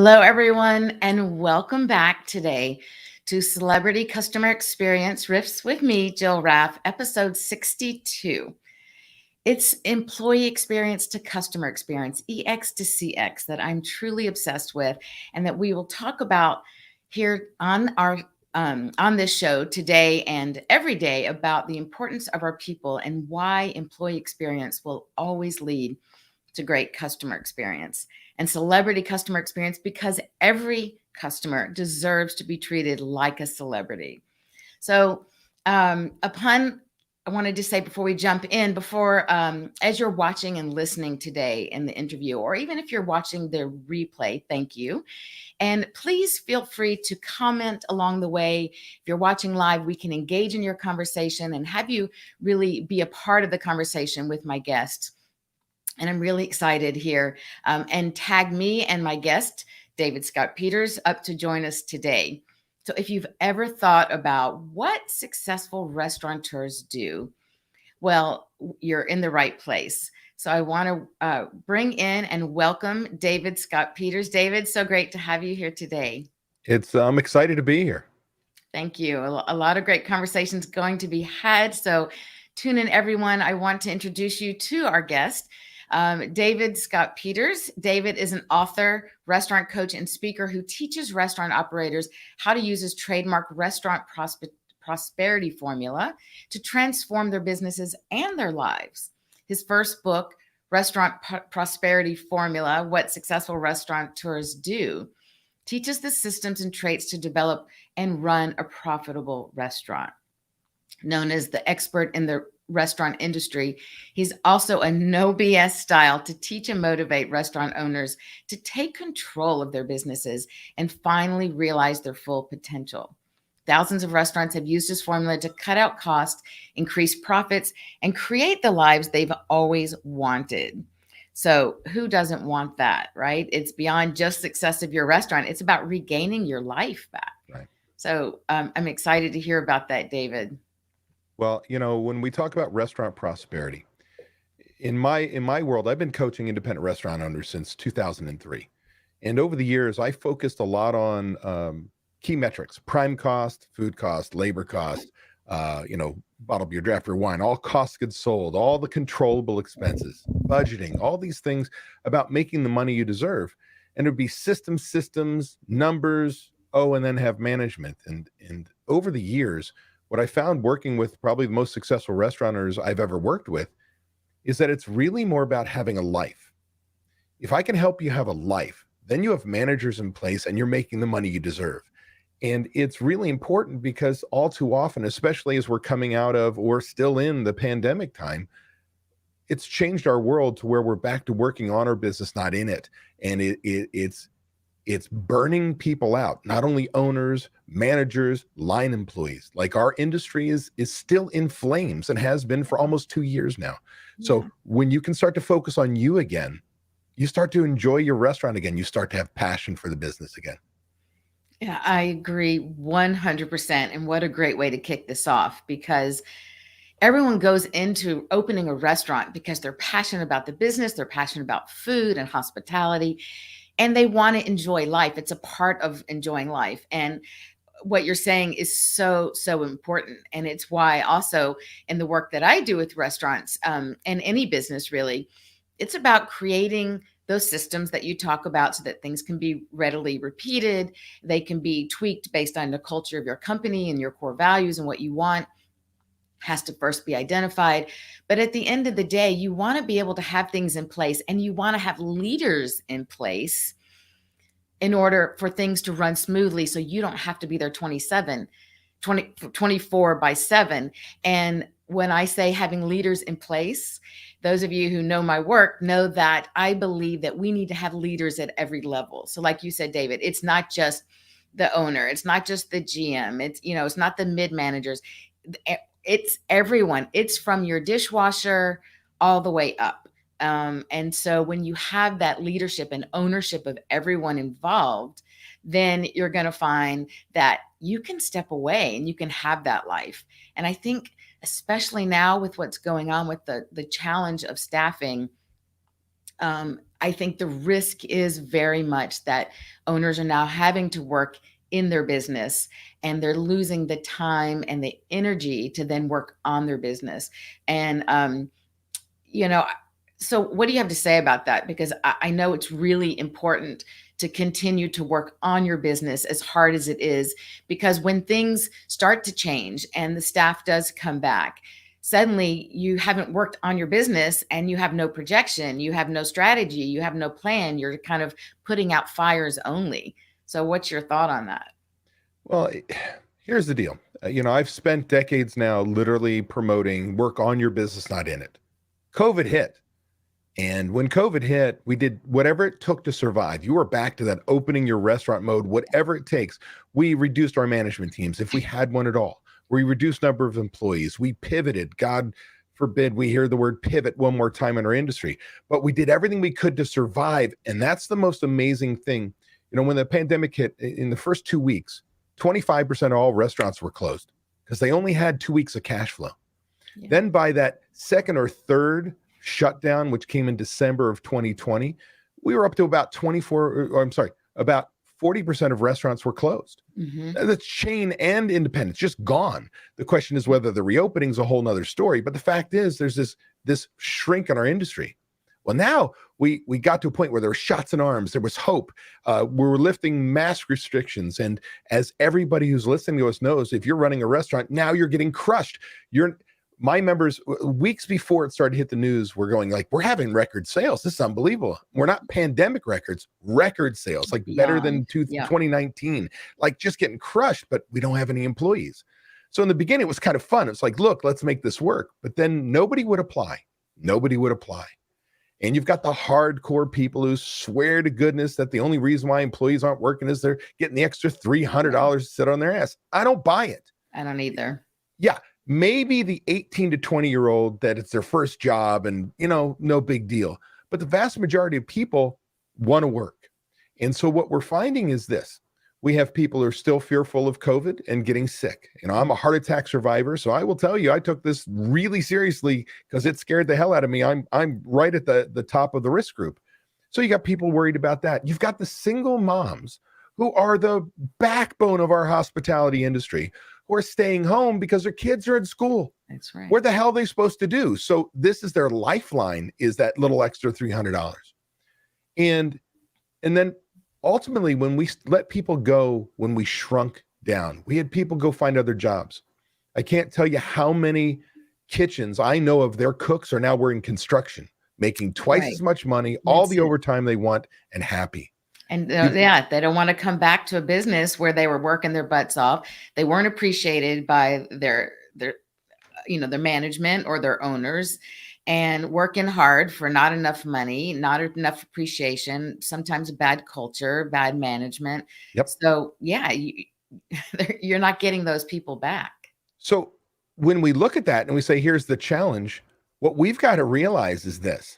Hello, everyone, and welcome back today to Celebrity Customer Experience Riffs with me, Jill Raff, episode 62. It's employee experience to customer experience, EX to CX, that I'm truly obsessed with, and that we will talk about here on this show today and every day about the importance of our people and why employee experience will always lead to great customer experience and celebrity customer experience because every customer deserves to be treated like a celebrity. So, I wanted to say before we jump in, as you're watching and listening today in the interview, or even if you're watching the replay, thank you. And please feel free to comment along the way. If you're watching live, we can engage in your conversation and have you really be a part of the conversation with my guests. And I'm really excited here and tag me and my guest, David Scott Peters, up to join us today. So if you've ever thought about what successful restaurateurs do, well, you're in the right place. So I want to bring in and welcome David Scott Peters. David, so great to have you here today. I'm excited to be here. Thank you. A lot of great conversations going to be had. So tune in, everyone. I want to introduce you to our guest. David Scott Peters. David is an author, restaurant coach, and speaker who teaches restaurant operators how to use his trademark restaurant prosperity formula to transform their businesses and their lives. His first book, Restaurant Prosperity Formula, What Successful Restaurateurs Do, teaches the systems and traits to develop and run a profitable restaurant. Known as the expert in the restaurant industry, he's also a no BS style to teach and motivate restaurant owners to take control of their businesses and finally realize their full potential. Thousands of restaurants have used his formula to cut out costs, increase profits, and create the lives they've always wanted. So who doesn't want that, right? It's beyond just success of your restaurant. It's about regaining your life back. Right. So I'm excited to hear about that, David. Well, when we talk about restaurant prosperity, in my world, I've been coaching independent restaurant owners since 2003, and over the years, I focused a lot on key metrics: prime cost, food cost, labor cost, bottle beer, draft beer, wine, all cost of goods sold, all the controllable expenses, budgeting, all these things about making the money you deserve. And it would be systems, numbers, and then have management. And over the years, what I found working with probably the most successful restaurateurs I've ever worked with is that it's really more about having a life. If I can help you have a life, then you have managers in place and you're making the money you deserve. And it's really important because all too often, especially as we're coming out of or still in the pandemic time, it's changed our world to where we're back to working on our business, not in it. And it's burning people out, not only owners, managers, line employees. Like our industry is still in flames and has been for almost 2 years now. So when you can start to focus on you again, you start to enjoy your restaurant again. You start to have passion for the business again. Yeah, I agree 100%. And what a great way to kick this off, because everyone goes into opening a restaurant because they're passionate about the business, they're passionate about food and hospitality, and they want to enjoy life. It's a part of enjoying life. And what you're saying is so, so important. And it's why also in the work that I do with restaurants and any business, really, it's about creating those systems that you talk about so that things can be readily repeated. They can be tweaked based on the culture of your company and your core values, and what you want has to first be identified. But at the end of the day, you want to be able to have things in place, and you want to have leaders in place in order for things to run smoothly, so you don't have to be there 24/7. And when I say having leaders in place, those of you who know my work know that I believe that we need to have leaders at every level. So like you said, David, it's not just the owner, it's not just the GM, it's not the mid managers, it's everyone. It's from your dishwasher all the way up. And so when you have that leadership and ownership of everyone involved, then you're going to find that you can step away and you can have that life. And I think, especially now with what's going on with the challenge of staffing, I think the risk is very much that owners are now having to work in their business and they're losing the time and the energy to then work on their business. And, you know, so what do you have to say about that? Because I know it's really important to continue to work on your business as hard as it is, because when things start to change and the staff does come back, suddenly you haven't worked on your business and you have no projection, you have no strategy, you have no plan. You're kind of putting out fires only. So what's your thought on that? Well, here's the deal. I've spent decades now literally promoting work on your business, not in it. COVID hit. And when COVID hit, we did whatever it took to survive. You were back to that opening your restaurant mode, whatever it takes. We reduced our management teams, if we had one at all. We reduced number of employees. We pivoted. God forbid we hear the word pivot one more time in our industry. But we did everything we could to survive. And that's the most amazing thing. When the pandemic hit, in the first 2 weeks, 25% of all restaurants were closed because they only had 2 weeks of cash flow. Yeah. Then by that second or third shutdown, which came in December of 2020, we were up to about about 40% of restaurants were closed. Mm-hmm. That's chain and independent, just gone. The question is whether the reopening is a whole nother story. But the fact is there's this shrink in our industry. Well, now we got to a point where there were shots in arms. There was hope. We were lifting mask restrictions. And as everybody who's listening to us knows, if you're running a restaurant, now you're getting crushed. My members, weeks before it started to hit the news, were going like, we're having record sales. This is unbelievable. We're not pandemic records, record sales, like better than 2019, like just getting crushed, but we don't have any employees. So in the beginning, it was kind of fun. It's like, look, let's make this work. But then nobody would apply. And you've got the hardcore people who swear to goodness that the only reason why employees aren't working is they're getting the extra $300 to sit on their ass. I don't buy it. I don't either. Yeah. Maybe the 18 to 20-year-old that it's their first job and, no big deal. But the vast majority of people want to work. And so what we're finding is this. We have people who are still fearful of COVID and getting sick. I'm a heart attack survivor, so I will tell you, I took this really seriously because it scared the hell out of me. I'm right at the top of the risk group. So you got people worried about that. You've got the single moms who are the backbone of our hospitality industry, who are staying home because their kids are in school. That's right. What the hell are they supposed to do? So this is their lifeline, is that little extra $300. And then ultimately, when we let people go, when we shrunk down, we had people go find other jobs. I can't tell you how many kitchens I know of, their cooks are now in construction, making twice as much money, all the overtime they want, and happy. And they don't want to come back to a business where they were working their butts off. They weren't appreciated by their management or their owners, and working hard for not enough money, not enough appreciation, sometimes bad culture, bad management. Yep. So you're not getting those people back. So when we look at that and we say, here's the challenge, what we've got to realize is this.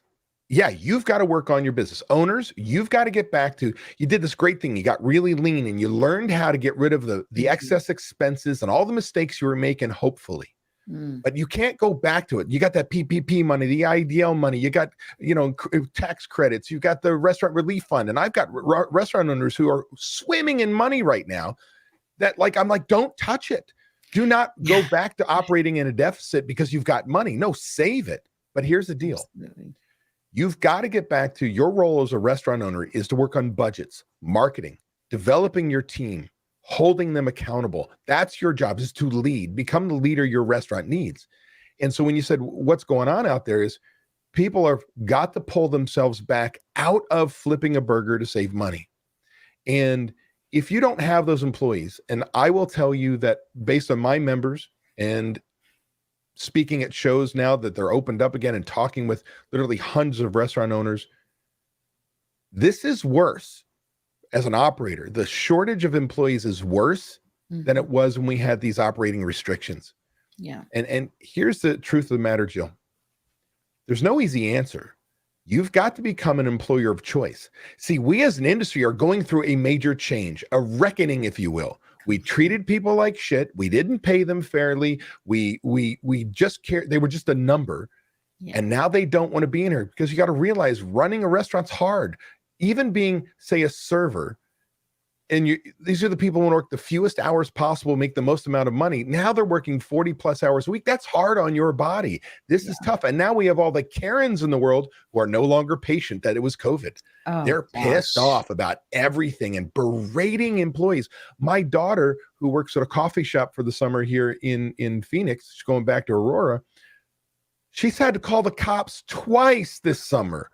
Yeah, you've got to work on your business. Owners, you've got to get back to, you did this great thing. You got really lean and you learned how to get rid of the excess expenses and all the mistakes you were making, hopefully. But you can't go back to it. You got that PPP money, the IDL money, you got, tax credits, you've got the restaurant relief fund. And I've got restaurant owners who are swimming in money right now that I'm like, don't touch it. Do not go back to operating in a deficit because you've got money. No, save it. But here's the deal. Absolutely. You've got to get back to your role as a restaurant owner is to work on budgets, marketing, developing your team, holding them accountable. That's your job, is to lead, become the leader your restaurant needs. And so when you said what's going on out there is people have got to pull themselves back out of flipping a burger to save money. And if you don't have those employees, and I will tell you that based on my members and speaking at shows now that they're opened up again and talking with literally hundreds of restaurant owners, this is worse. As an operator, the shortage of employees is worse than it was when we had these operating restrictions. Yeah. And here's the truth of the matter, Jill. There's no easy answer. You've got to become an employer of choice. See, we as an industry are going through a major change, a reckoning, if you will. We treated people like shit. We didn't pay them fairly. We just cared. They were just a number. Yeah. And now they don't want to be in here, because you got to realize running a restaurant's hard. Even being, say, a server, and these are the people who want to work the fewest hours possible, make the most amount of money. Now they're working 40 plus hours a week. That's hard on your body. This is tough. And now we have all the Karens in the world who are no longer patient that it was COVID. Oh, They're pissed off about everything and berating employees. My daughter, who works at a coffee shop for the summer here in Phoenix, she's going back to Aurora. She's had to call the cops twice this summer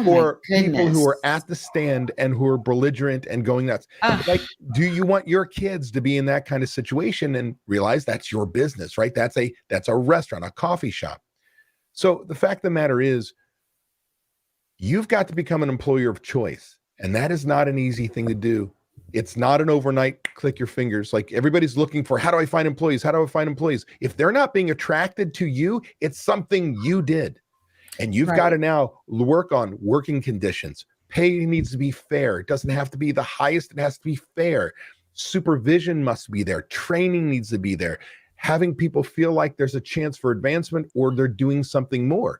for people who are at the stand and who are belligerent and going nuts. Like, do you want your kids to be in that kind of situation? And realize that's your business, right? That's a restaurant, a coffee shop. So the fact of the matter is, you've got to become an employer of choice. And that is not an easy thing to do. It's not an overnight click your fingers. Like, everybody's looking for, how do I find employees? How do I find employees? If they're not being attracted to you, it's something you did. And you've got to now work on working conditions. Pay needs to be fair. It doesn't have to be the highest. It has to be fair. Supervision must be there. Training needs to be there. Having people feel like there's a chance for advancement or they're doing something more.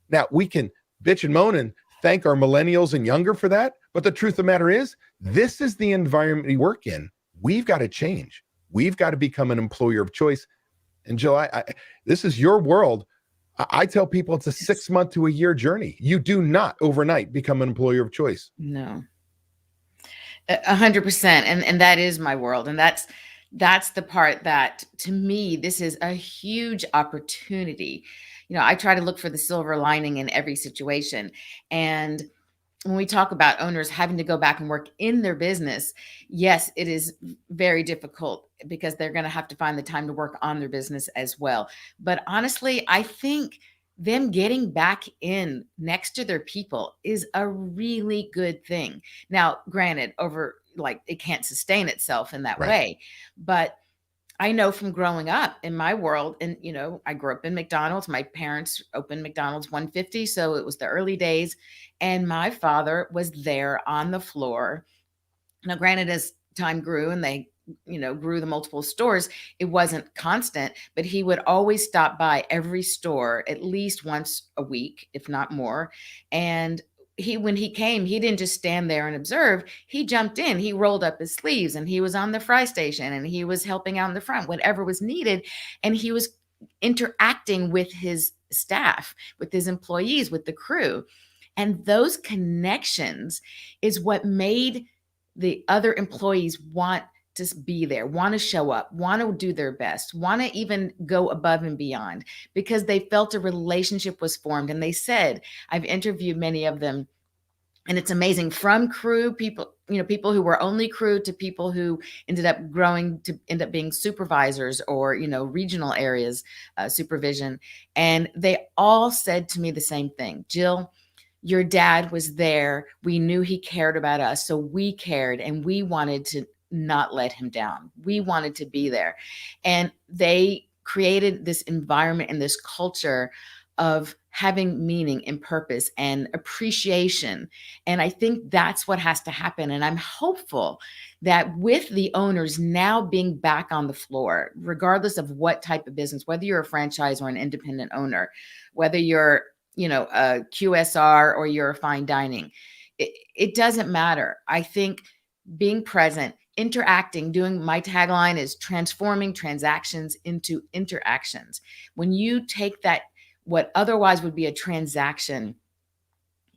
Now, we can bitch and moan and thank our millennials and younger for that. But the truth of the matter is, this is the environment we work in. We've got to change. We've got to become an employer of choice. And Jill, this is your world. I tell people it's a 6 month to a year journey. You do not overnight become an employer of choice. No, 100%. And that is my world. And that's the part that, to me, this is a huge opportunity. I try to look for the silver lining in every situation. And when we talk about owners having to go back and work in their business, yes, it is very difficult, because they're going to have to find the time to work on their business as well. But honestly, I think them getting back in next to their people is a really good thing. Now, granted, it can't sustain itself in that way, but I know from growing up in my world, and I grew up in McDonald's. My parents opened McDonald's 150, so it was the early days, and my father was there on the floor. Now, granted, as time grew and they grew the multiple stores, it wasn't constant, but he would always stop by every store at least once a week, if not more. And when he came, he didn't just stand there and observe. He jumped in, he rolled up his sleeves, and he was on the fry station, and he was helping out in the front, whatever was needed. And he was interacting with his staff, with his employees, with the crew. And those connections is what made the other employees want to be there, want to show up, want to do their best, want to even go above and beyond, because they felt a relationship was formed. And they said, I've interviewed many of them, and it's amazing, from crew people, people who were only crew to people who ended up growing to end up being supervisors or, regional areas, supervision. And they all said to me the same thing: Jill, your dad was there. We knew he cared about us. So we cared, and we wanted to not let him down. We wanted to be there. And they created this environment and this culture of having meaning and purpose and appreciation. And I think that's what has to happen. And I'm hopeful that with the owners now being back on the floor, regardless of what type of business, whether you're a franchise or an independent owner, whether you're a QSR or you're a fine dining, it doesn't matter. I think being present, interacting, my tagline is transforming transactions into interactions. When you take that, what otherwise would be a transaction,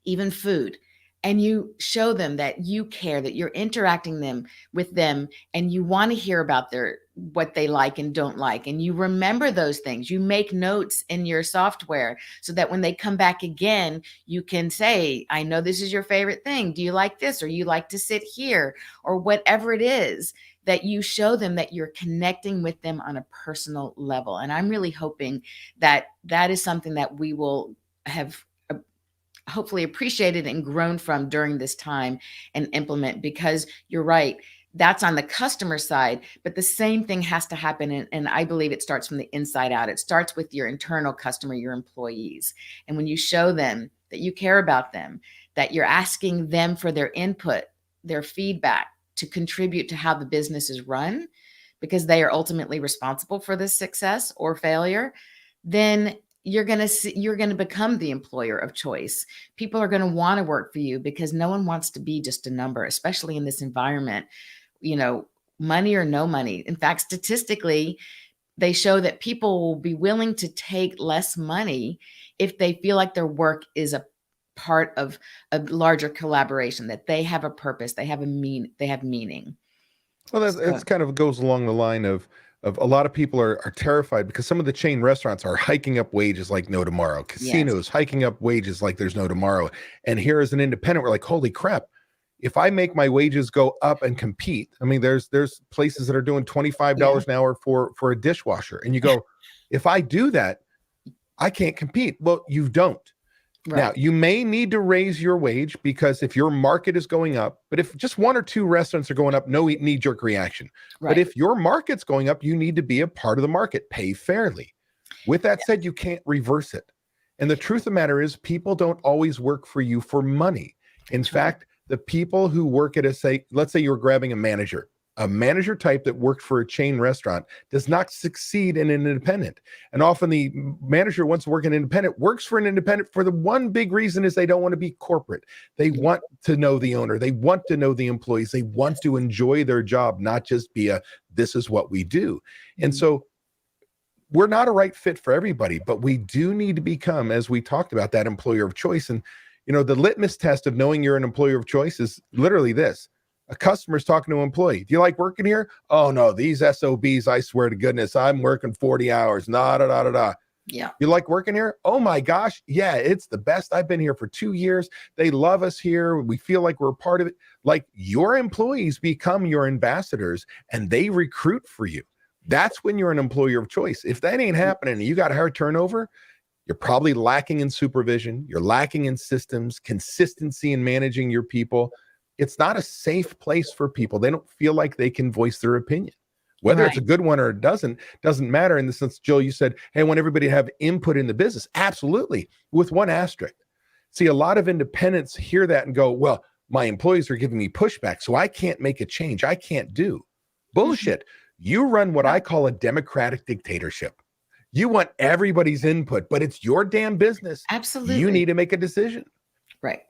even food, and you show them that you care, that you're interacting with them, and you want to hear about what they like and don't like, and you remember those things. You make notes in your software so that when they come back again, you can say, I know this is your favorite thing. Do you like this? Or you like to sit here? Or whatever it is, that you show them that you're connecting with them on a personal level. And I'm really hoping that that is something that we will have hopefully appreciated and grown from during this time and implement, because you're right, that's on the customer side, but the same thing has to happen. And I believe it starts from the inside out. It starts with your internal customer, your employees. And when you show them that you care about them, that you're asking them for their input, their feedback to contribute to how the business is run, because they are ultimately responsible for the success or failure, then you're going to become the employer of choice. People are going to want to work for you because no one wants to be just a number, especially in this environment, money or no money. In fact, statistically, they show that people will be willing to take less money if they feel like their work is a part of a larger collaboration, that they have a purpose, they have meaning. Well, that's kind of goes along the line of a lot of people are terrified because some of the chain restaurants are hiking up wages like no tomorrow. Casinos hiking up wages like there's no tomorrow. And here as an independent, we're like, holy crap. If I make my wages go up and compete, I mean, there's places that are doing $25 an hour for a dishwasher. And you go, if I do that, I can't compete. Well, you don't. Right. Now, you may need to raise your wage because if your market is going up, but if just one or two restaurants are going up, no knee-jerk reaction. Right. But if your market's going up, you need to be a part of the market, pay fairly. With that said, you can't reverse it. And the truth of the matter is people don't always work for you for money. In fact, the people who work at let's say you're grabbing a manager type that worked for a chain restaurant does not succeed in an independent. And often the manager wants to work in an independent, works for an independent for the one big reason is they don't want to be corporate. They want to know the owner. They want to know the employees. They want to enjoy their job, not just be this is what we do. And so we're not a right fit for everybody, but we do need to become, as we talked about, that employer of choice. And, the litmus test of knowing you're an employer of choice is literally this. A customer's talking to an employee. Do you like working here? Oh no, these SOBs, I swear to goodness, I'm working 40 hours. Yeah. You like working here? Oh my gosh. Yeah, it's the best. I've been here for 2 years. They love us here. We feel like we're a part of it. Like your employees become your ambassadors and they recruit for you. That's when you're an employer of choice. If that ain't happening and you got higher turnover, you're probably lacking in supervision. You're lacking in systems, consistency in managing your people. It's not a safe place for people. They don't feel like they can voice their opinion. Whether it's a good one or it doesn't matter. In the sense, Jill, you said, hey, I want everybody to have input in the business. Absolutely. With one asterisk. See, a lot of independents hear that and go, well, my employees are giving me pushback, so I can't make a change. I can't do. Bullshit. You run what I call a democratic dictatorship. You want everybody's input, but it's your damn business. Absolutely. You need to make a decision. Right.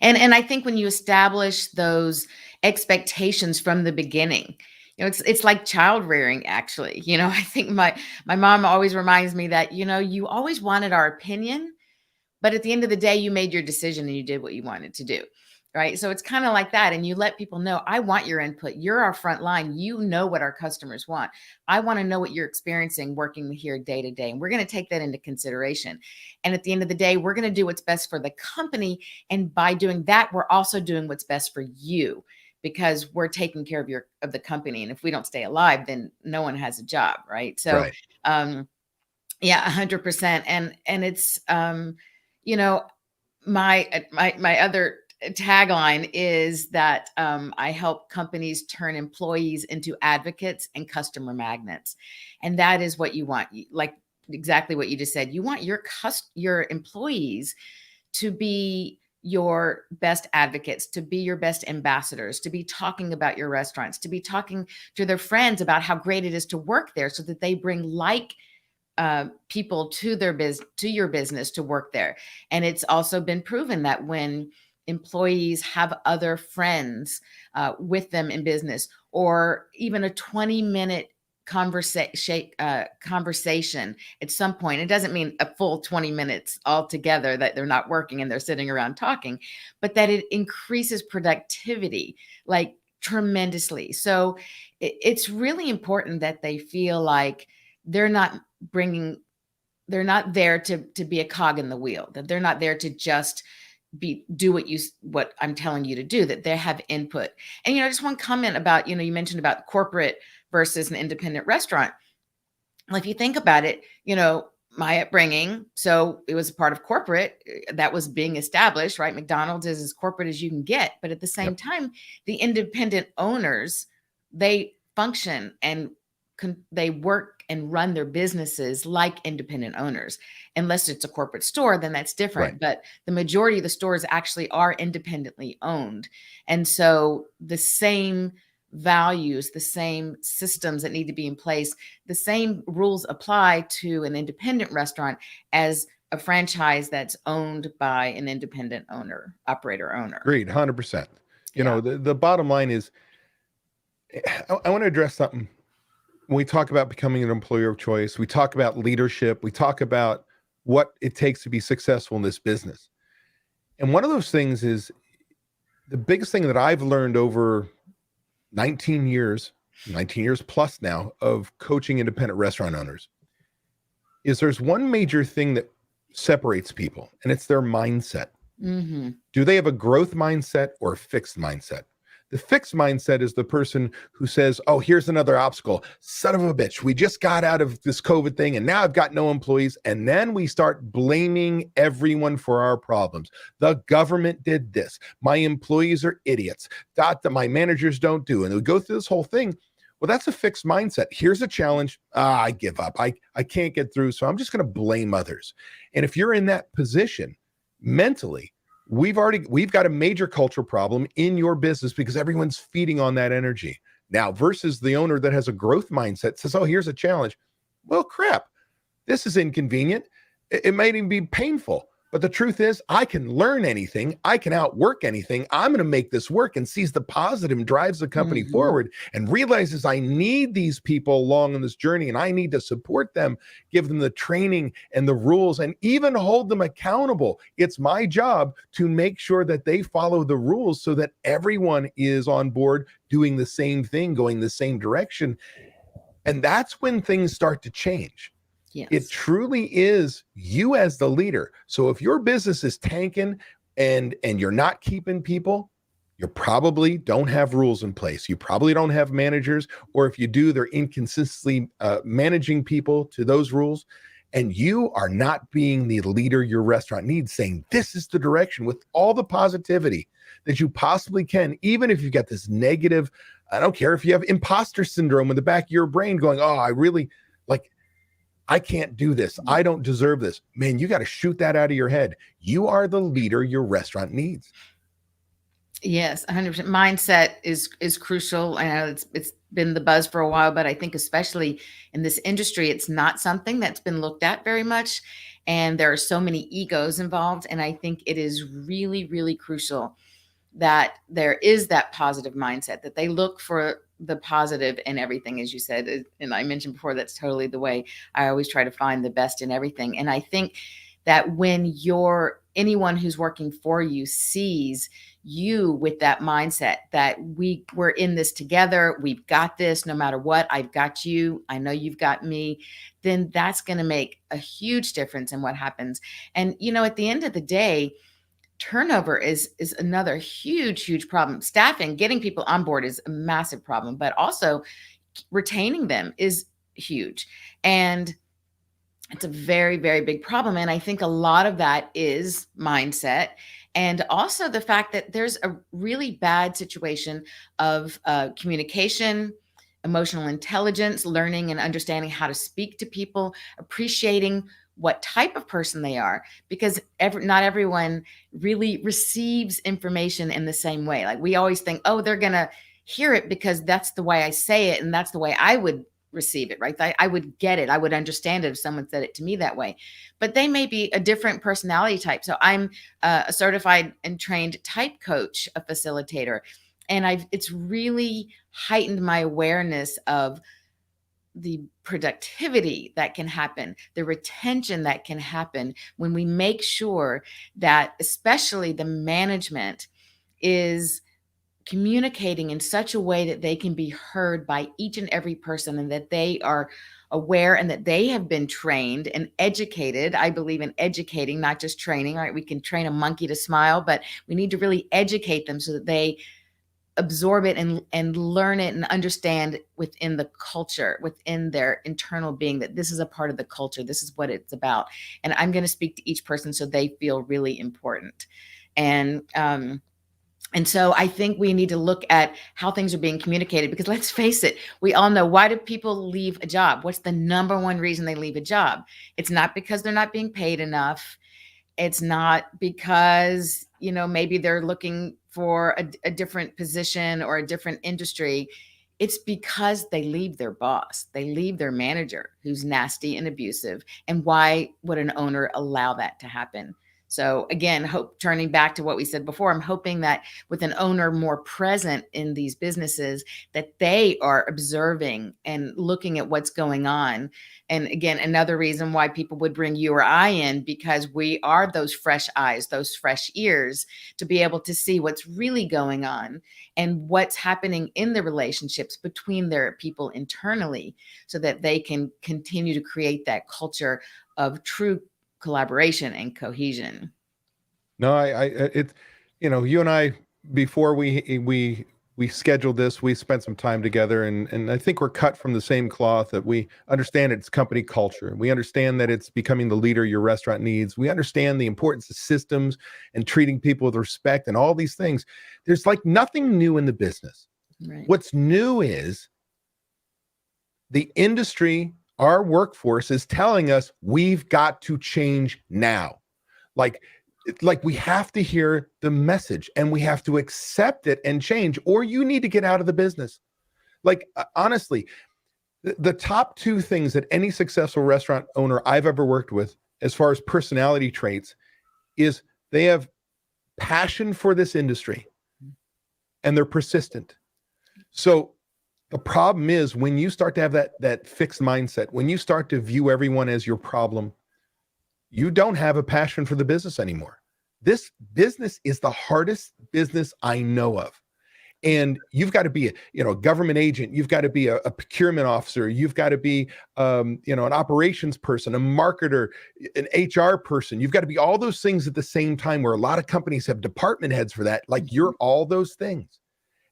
And I think when you establish those expectations from the beginning, it's like child rearing, actually. I think my mom always reminds me that, you always wanted our opinion, but at the end of the day, you made your decision and you did what you wanted to do. Right. So it's kind of like that. And you let people know, I want your input. You're our front line. You know what our customers want. I want to know what you're experiencing working here day to day. And we're going to take that into consideration. And at the end of the day, we're going to do what's best for the company. And by doing that, we're also doing what's best for you because we're taking care of the company. And if we don't stay alive, then no one has a job. Right. So, yeah, 100%. And it's, my other tagline is that I help companies turn employees into advocates and customer magnets. And that is what you want. Like exactly what you just said. You want your employees to be your best advocates, to be your best ambassadors, to be talking about your restaurants, to be talking to their friends about how great it is to work there so that they bring people to your business to work there. And it's also been proven that when employees have other friends with them in business, or even a 20-minute conversation at some point, it doesn't mean a full 20 minutes altogether that they're not working and they're sitting around talking, but that it increases productivity like tremendously. So it's really important that they feel like they're not there to be a cog in the wheel, that they're not there to just do what I'm telling you to do, that they have input. And, just one comment about, you mentioned about corporate versus an independent restaurant. Well, if you think about it, my upbringing, so it was a part of corporate that was being established, right? McDonald's is as corporate as you can get. But at the same time, the independent owners, they function and they work and run their businesses like independent owners. Unless it's a corporate store, then that's different. Right. But the majority of the stores actually are independently owned. And so the same values, the same systems that need to be in place, the same rules apply to an independent restaurant as a franchise that's owned by an independent operator owner. Agreed, 100%. You Yeah. know, the bottom line is, I want to address something. When we talk about becoming an employer of choice, we talk about leadership, we talk about what it takes to be successful in this business. And one of those things is the biggest thing that I've learned over 19 years plus now of coaching independent restaurant owners is there's one major thing that separates people, and it's their mindset. Mm-hmm. Do they have a growth mindset or a fixed mindset? The fixed mindset is the person who says, oh, here's another obstacle. Son of a bitch. We just got out of this COVID thing and now I've got no employees. And then we start blaming everyone for our problems. The government did this. My employees are idiots. That my managers don't do. And we go through this whole thing. Well, that's a fixed mindset. Here's a challenge. I give up. I can't get through. So I'm just going to blame others. And if you're in that position mentally, we've got a major cultural problem in your business because everyone's feeding on that energy now versus the owner that has a growth mindset says, oh, here's a challenge. Well, crap, this is inconvenient. It might even be painful. But the truth is, I can learn anything. I can outwork anything. I'm going to make this work, and sees the positive and drives the company forward and realizes I need these people along on this journey and I need to support them, give them the training and the rules, and even hold them accountable. It's my job to make sure that they follow the rules so that everyone is on board doing the same thing, going the same direction. And that's when things start to change. Yes. It truly is you as the leader. So if your business is tanking and you're not keeping people, you probably don't have rules in place. You probably don't have managers, or if you do, they're inconsistently managing people to those rules. And you are not being the leader your restaurant needs, saying this is the direction with all the positivity that you possibly can, even if you've got this negative, I don't care if you have imposter syndrome in the back of your brain going, oh, I can't do this. I don't deserve this. Man, you got to shoot that out of your head. You are the leader your restaurant needs. Yes, 100%. Mindset is crucial. I know it's been the buzz for a while, but I think especially in this industry, it's not something that's been looked at very much. And there are so many egos involved. And I think it is really, really crucial that there is that positive mindset, that they look for the positive in everything, as you said. And I mentioned before, that's totally the way I always try to find the best in everything. And I think that when anyone who's working for you sees you with that mindset that we're in this together, we've got this, no matter what, I've got you, I know you've got me, then that's going to make a huge difference in what happens. And, at the end of the day, turnover is another huge problem. Staffing, getting people on board is a massive problem, but also retaining them is huge. And it's a very, very big problem. And I think a lot of that is mindset. And also the fact that there's a really bad situation of communication, emotional intelligence, learning and understanding how to speak to people, appreciating what type of person they are, because not everyone really receives information in the same way. Like we always think, oh, they're going to hear it because that's the way I say it. And that's the way I would receive it, right? I would get it. I would understand it if someone said it to me that way, but they may be a different personality type. So I'm a certified and trained type coach, a facilitator, and it's really heightened my awareness of the productivity that can happen, the retention that can happen when we make sure that especially the management is communicating in such a way that they can be heard by each and every person, and that they are aware and that they have been trained and educated. I believe in educating, not just training, right? We can train a monkey to smile, but we need to really educate them so that they absorb it and learn it and understand within the culture, within their internal being, that this is a part of the culture. This is what it's about. And I'm going to speak to each person so they feel really important. And so I think we need to look at how things are being communicated, because let's face it, we all know, why do people leave a job? What's the number one reason they leave a job? It's not because they're not being paid enough. It's not because, maybe they're looking for a different position or a different industry. It's because they leave their boss, they leave their manager who's nasty and abusive. And why would an owner allow that to happen? So again, turning back to what we said before, I'm hoping that with an owner more present in these businesses, that they are observing and looking at what's going on. And again, another reason why people would bring you or I in, because we are those fresh eyes, those fresh ears, to be able to see what's really going on and what's happening in the relationships between their people internally, so that they can continue to create that culture of true collaboration and cohesion. No, you and I, before we scheduled this, we spent some time together, and I think we're cut from the same cloth, that we understand it's company culture. We understand that it's becoming the leader your restaurant needs. We understand the importance of systems and treating people with respect and all these things. There's like nothing new in the business. Right. What's new is the industry, our workforce is telling us we've got to change now. Like we have to hear the message and we have to accept it and change, or you need to get out of the business. Like, honestly, the top two things that any successful restaurant owner I've ever worked with, as far as personality traits, is they have passion for this industry and they're persistent. So the problem is when you start to have that fixed mindset, when you start to view everyone as your problem, you don't have a passion for the business anymore. This business is the hardest business I know of. And you've got to be a government agent. You've got to be a procurement officer. You've got to be, an operations person, a marketer, an HR person. You've got to be all those things at the same time, where a lot of companies have department heads for that. Like, you're all those things,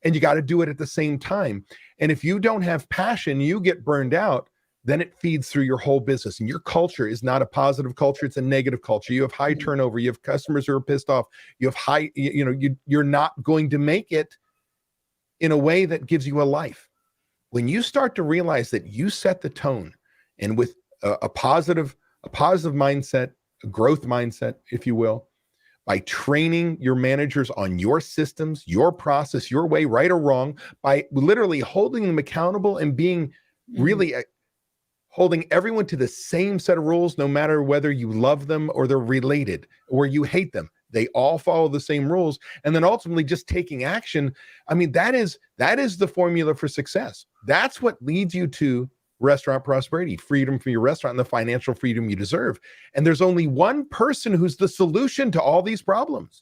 and you got to do it at the same time. And if you don't have passion, you get burned out. Then it feeds through your whole business, and your culture is not a positive culture. It's a negative culture. You have high turnover. You have customers who are pissed off. You have high, you're not going to make it in a way that gives you a life. When you start to realize that you set the tone, and with a positive mindset, a growth mindset, if you will, by training your managers on your systems, your process, your way, right or wrong, by literally holding them accountable and being really holding everyone to the same set of rules, no matter whether you love them or they're related or you hate them. They all follow the same rules. And then ultimately just taking action. I mean, that is the formula for success. That's what leads you to restaurant prosperity, freedom from your restaurant, and the financial freedom you deserve. And there's only one person who's the solution to all these problems.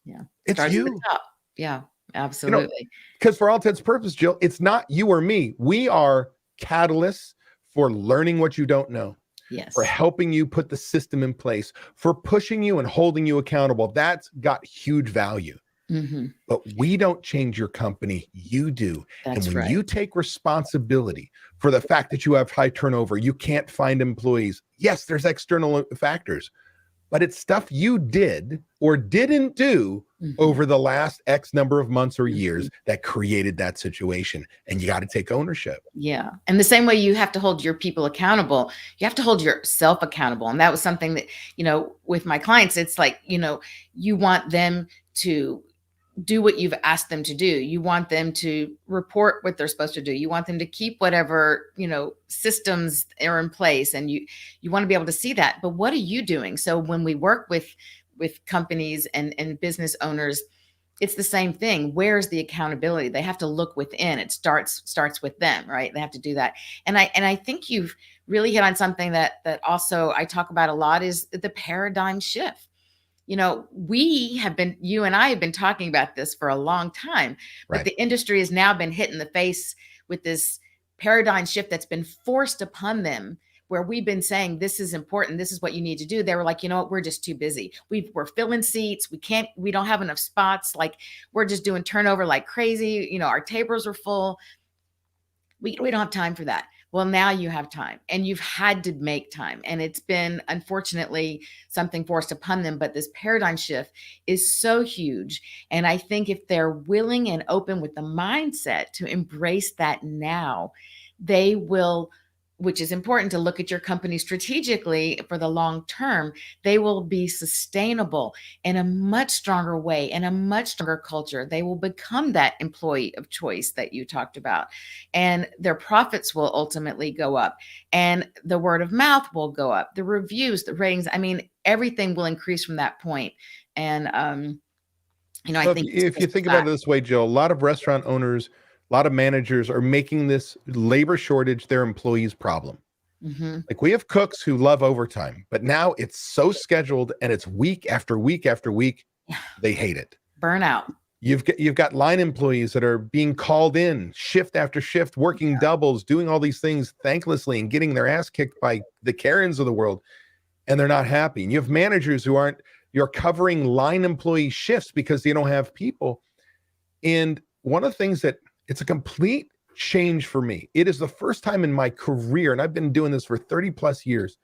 Yeah. It's Starts you. at the top. Yeah, absolutely. Because for all intents and purposes, Jill, it's not you or me. We are catalysts for learning what you don't know. Yes. For helping you put the system in place, for pushing you and holding you accountable. That's got huge value. But we don't change your company, you do. That's and when right. you take responsibility for the fact that you have high turnover, you can't find employees. Yes, there's external factors, but it's stuff you did or didn't do over the last X number of months or years that created that situation. And you got to take ownership. Yeah. And the same way you have to hold your people accountable, you have to hold yourself accountable. And that was something that, with my clients, it's like, you want them to do what you've asked them to do. You want them to report what they're supposed to do. You want them to keep whatever, systems are in place, and you want to be able to see that. But what are you doing? So when we work with companies and business owners, it's the same thing. Where's the accountability? They have to look within. It starts with them, right? They have to do that. And I think you've really hit on something that also I talk about a lot, is the paradigm shift. You and I have been talking about this for a long time, but Right. the industry has now been hit in the face with this paradigm shift that's been forced upon them, where we've been saying, this is important, this is what you need to do. They were like, you know what, we're just too busy. We're filling seats. We don't have enough spots. Like, we're just doing turnover like crazy. Our tables are full. We don't have time for that. Well, now you have time, and you've had to make time. And it's been, unfortunately, something forced upon them. But this paradigm shift is so huge. And I think if they're willing and open with the mindset to embrace that now, they will which is important to look at your company strategically for the long term, they will be sustainable in a much stronger way, in a much stronger culture. They will become that employee of choice that you talked about, and their profits will ultimately go up, and the word of mouth will go up, the reviews, the ratings. I mean, everything will increase from that point. And I So think it's if you just think a about fact. it this way, Jill, a lot of restaurant owners, a lot of managers are making this labor shortage their employees' problem. Hmm. Like we have cooks who love overtime, but now it's so scheduled and it's week after week after week. Yeah, They hate it. burnout. You've got line employees that are being called in shift after shift, working doubles, doing all these things thanklessly and getting their ass kicked by the Karens of the world, and they're not happy. And you have managers who aren't, you're covering line employee shifts because they don't have people. And one of the things that it's a complete change for me. It is the first time in my career, and I've been doing this for 30 plus years,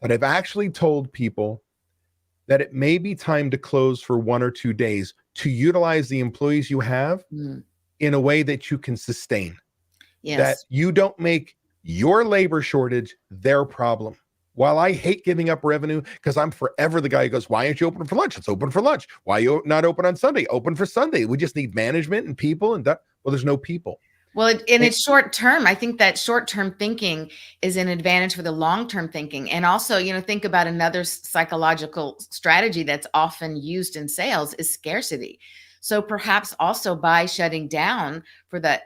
that I've actually told people that it may be time to close for 1 or 2 days to utilize the employees you have Mm. in a way that you can sustain, that Yes. you don't make your labor shortage their problem. While I hate giving up revenue because I'm forever the guy who goes, why aren't you open for lunch? It's open for lunch. Why are you not open on Sunday? Open for Sunday. We just need management and people and that. Well, there's no people. Well, and And it's short term. I think that short term thinking is an advantage for the long term thinking. And also, think about another psychological strategy that's often used in sales is scarcity. So perhaps also by shutting down for that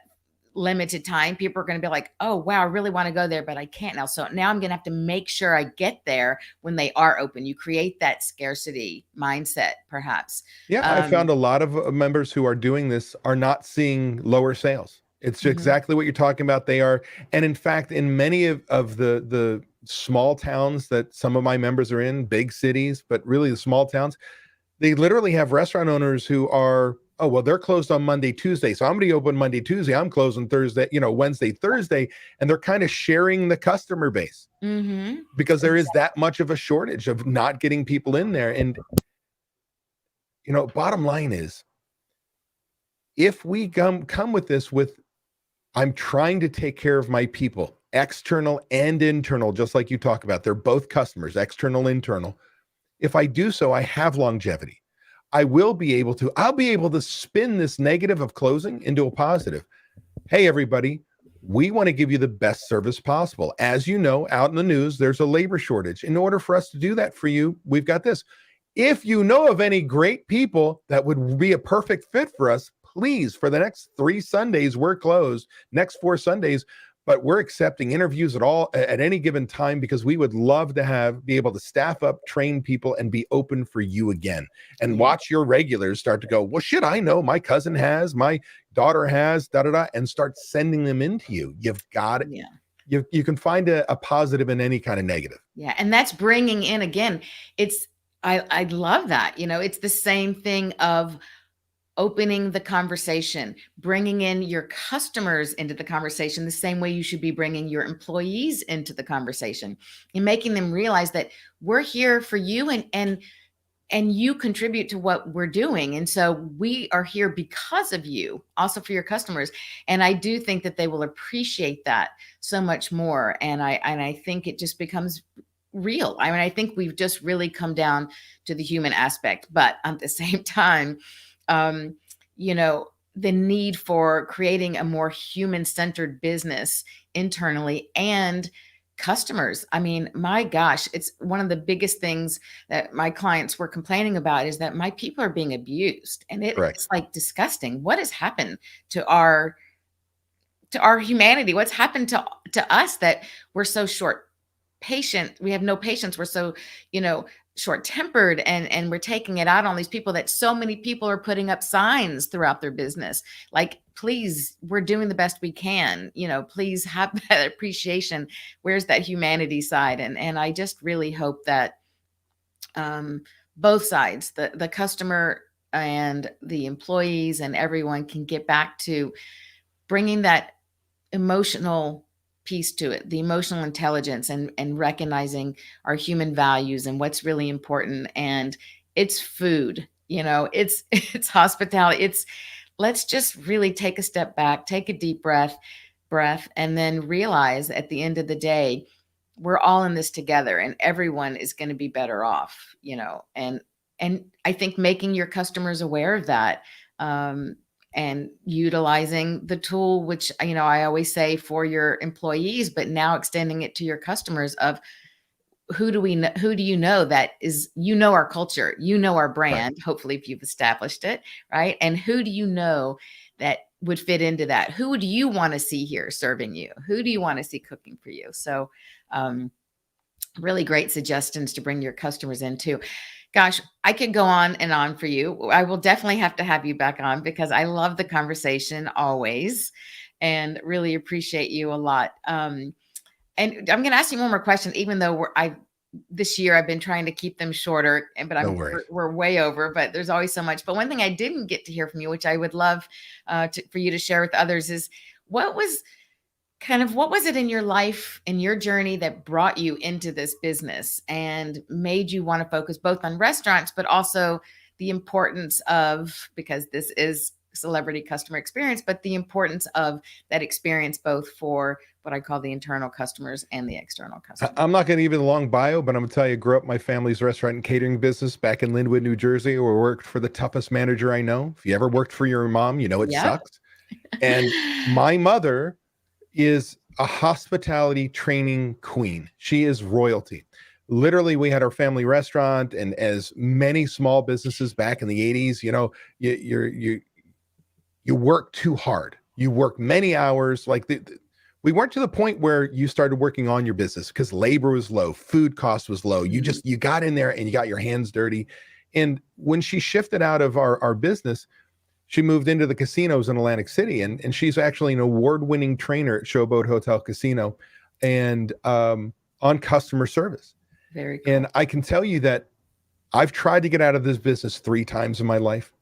limited time, people are going to be like, oh, wow, I really want to go there, but I can't now. So now I'm going to have to make sure I get there when they are open. You create that scarcity mindset, perhaps. yeah, I found Um, a lot of members who are doing this are not seeing lower sales. It's mhm. exactly what you're talking about. They are, and in fact, in many of the small towns that some of my members are in, big cities, but really the small towns, they literally have restaurant owners who are, oh, well, they're closed on Monday, Tuesday. So I'm going to open Monday, Tuesday. I'm closing Thursday, Wednesday, Thursday. And they're kind of sharing the customer base Mhm. because there is that much of a shortage of not getting people in there. And, bottom line is if we come with this with, I'm trying to take care of my people, external and internal, just like you talk about, they're both customers, external, internal. If I do so, I have longevity. I'll be able to spin this negative of closing into a positive. Hey, everybody, we want to give you the best service possible. As you know, out in the news, there's a labor shortage. In order for us to do that for you, we've got this. If you know of any great people that would be a perfect fit for us, please, for the next 3 Sundays, we're closed, next 4 Sundays, but we're accepting interviews at any given time because we would love to be able to staff up, train people, and be open for you again. And Yeah. watch your regulars start to go, well, shit, I know my cousin has, my daughter has, da da da, and start sending them into you. You've got it. Yeah. You can find a positive in any kind of negative. Yeah, and that's bringing in again, it's I love that. It's the same thing of opening the conversation, bringing in your customers into the conversation the same way you should be bringing your employees into the conversation and making them realize that we're here for you, and you contribute to what we're doing. And so we are here because of you, also for your customers. And I do think that they will appreciate that so much more. And I think it just becomes real. I mean, I think we've just really come down to the human aspect, but at the same time, um, the need for creating a more human-centered business internally and customers. I mean, my gosh, it's one of the biggest things that my clients were complaining about is that my people are being abused, and Correct. it's like disgusting. What has happened to our humanity? What's happened to us that we're so short patient? We have no patience. We're so, you know, short tempered, and we're taking it out on these people, that so many people are putting up signs throughout their business. Like, please, we're doing the best we can, please have that appreciation. Where's that humanity side? And I just really hope that um, both sides, the customer and the employees and everyone, can get back to bringing that emotional piece to it, the emotional intelligence, and recognizing our human values and what's really important. And it's food, it's it's hospitality. It's, let's just really take a step back, take a deep breath, breath, and then realize at the end of the day, we're all in this together and everyone is going to be better off, and I think making your customers aware of that, and utilizing the tool, which, I always say for your employees, but now extending it to your customers of who do you know that is, our culture, our Right. brand, hopefully if you've established it, right? And who do you know that would fit into that? Who do you want to see here serving you? Who do you want to see cooking for you? So, um, really great suggestions to bring your customers into. Gosh, I could go on and on for you. I will definitely have to have you back on because I love the conversation always and really appreciate you a lot. And I'm going to ask you one more question, even though this year I've been trying to keep them shorter, but No worries. we're way over. But there's always so much. But one thing I didn't get to hear from you, which I would love for you to share with others, is what was what was it in your life, in your journey, that brought you into this business and made you want to focus both on restaurants, but also the importance of, because this is celebrity customer experience, but the importance of that experience both for what I call the internal customers and the external customers. I'm not going to give you the long bio, but I'm going to tell you, I grew up my family's restaurant and catering business back in Linwood, New Jersey, where I worked for the toughest manager I know. If you ever worked for your mom, you know it Yep. sucks. And my mother is a hospitality training queen. She is royalty. Literally, we had our family restaurant, and as many small businesses back in the 80s, you work too hard. You work many hours. We weren't to the point where you started working on your business because labor was low, food cost was low. You got in there and you got your hands dirty. And when she shifted out of our business, she moved into the casinos in Atlantic City, and she's actually an award-winning trainer at Showboat Hotel Casino and on customer service. Very cool. And I can tell you that I've tried to get out of this business 3 times in my life.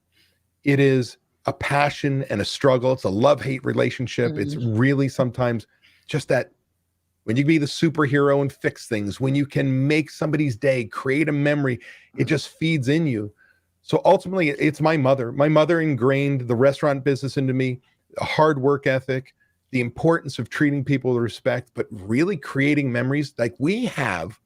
It is a passion and a struggle. It's a love-hate relationship. It's really sometimes just that when you can be the superhero and fix things, when you can make somebody's day, create a memory, it just feeds in you. So ultimately, it's my mother. My mother ingrained the restaurant business into me, a hard work ethic, the importance of treating people with respect, but really creating memories. Like, we have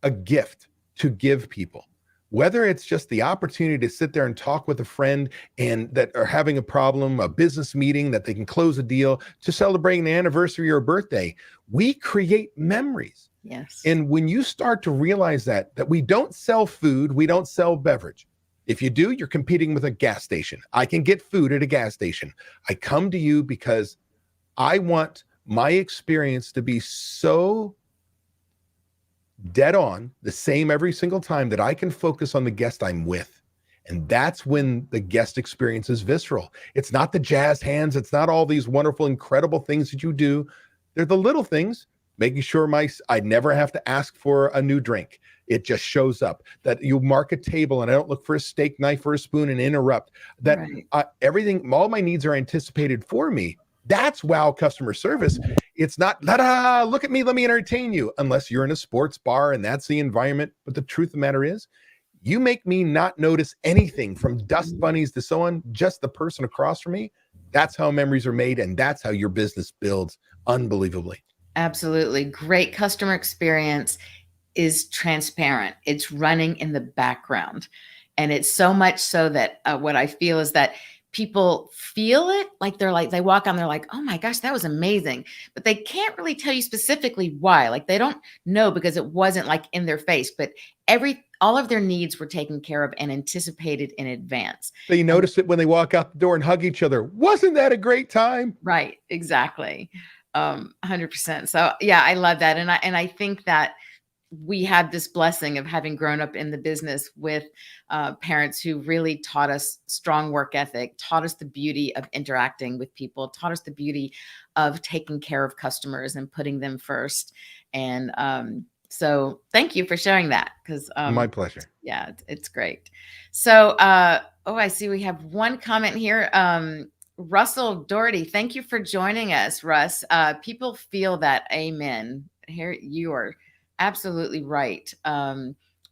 a gift to give people, whether it's just the opportunity to sit there and talk with a friend and that are having a problem, a business meeting that they can close a deal, to celebrating an anniversary or a birthday. We create memories. Yes. And when you start to realize that we don't sell food, we don't sell beverage. If you do, you're competing with a gas station. I can get food at a gas station. I come to you because I want my experience to be so dead on, the same every single time, that I can focus on the guest I'm with. And that's when the guest experience is visceral. It's not the jazz hands. It's not all these wonderful, incredible things that you do. They're the little things, making sure I never have to ask for a new drink. It just shows up, that you mark a table and I don't look for a steak knife or a spoon and interrupt, that everything, all my needs are anticipated for me. That's wow customer service. It's not, look at me, let me entertain you, unless you're in a sports bar and that's the environment. But the truth of the matter is, you make me not notice anything from dust bunnies to so on, just the person across from me. That's how memories are made, and that's how your business builds unbelievably. Absolutely. Great customer experience is transparent. It's running in the background. And it's so much so that what I feel is that people feel it, like they walk on, they're like, oh my gosh, that was amazing. But they can't really tell you specifically why. Like, they don't know because it wasn't like in their face, but all of their needs were taken care of and anticipated in advance. They notice it when they walk out the door and hug each other. Wasn't that a great time? Right. Exactly. 100%. So yeah, I love that. And I think that we had this blessing of having grown up in the business with parents who really taught us strong work ethic, taught us the beauty of interacting with people, taught us the beauty of taking care of customers and putting them first. And so thank you for sharing that, because My pleasure. Yeah, it's great. So I see we have one comment here. Russell Doherty, thank you for joining us, Russ. People feel that. Amen. Here, you are absolutely right.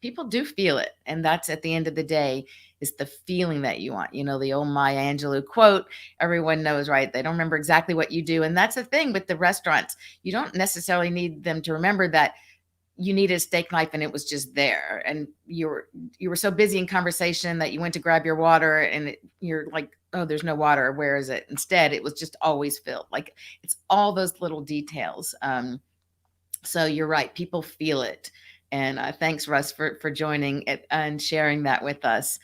people do feel it. And that's, at the end of the day, is the feeling that you want. The old Maya Angelou quote, everyone knows, right? They don't remember exactly what you do. And that's the thing with the restaurants. You don't necessarily need them to remember that you needed a steak knife and it was just there. And you were so busy in conversation that you went to grab your water and you're like, oh, there's no water. Where is it? Instead, it was just always filled. Like, it's all those little details. So you're right. People feel it. And thanks, Russ, for joining it and sharing that with us.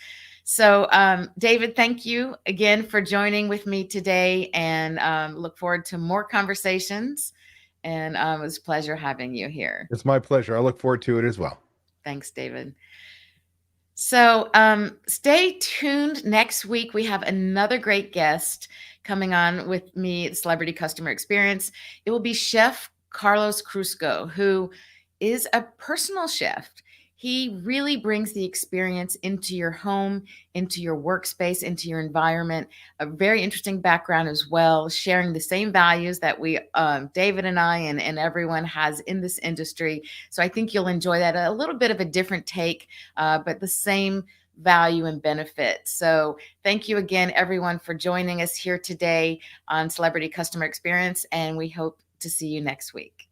So, David, thank you again for joining with me today, and look forward to more conversations. And it was a pleasure having you here. It's my pleasure. I look forward to it as well. Thanks, David. So stay tuned. Next week, we have another great guest coming on with me at Celebrity Customer Experience. It will be Chef Carlos Crusco, who is a personal chef. He really brings the experience into your home, into your workspace, into your environment. A very interesting background as well, sharing the same values that we, David and I, and everyone has in this industry. So I think you'll enjoy that. A little bit of a different take, but the same value and benefit. So thank you again, everyone, for joining us here today on Celebrity Customer Experience, and we hope to see you next week.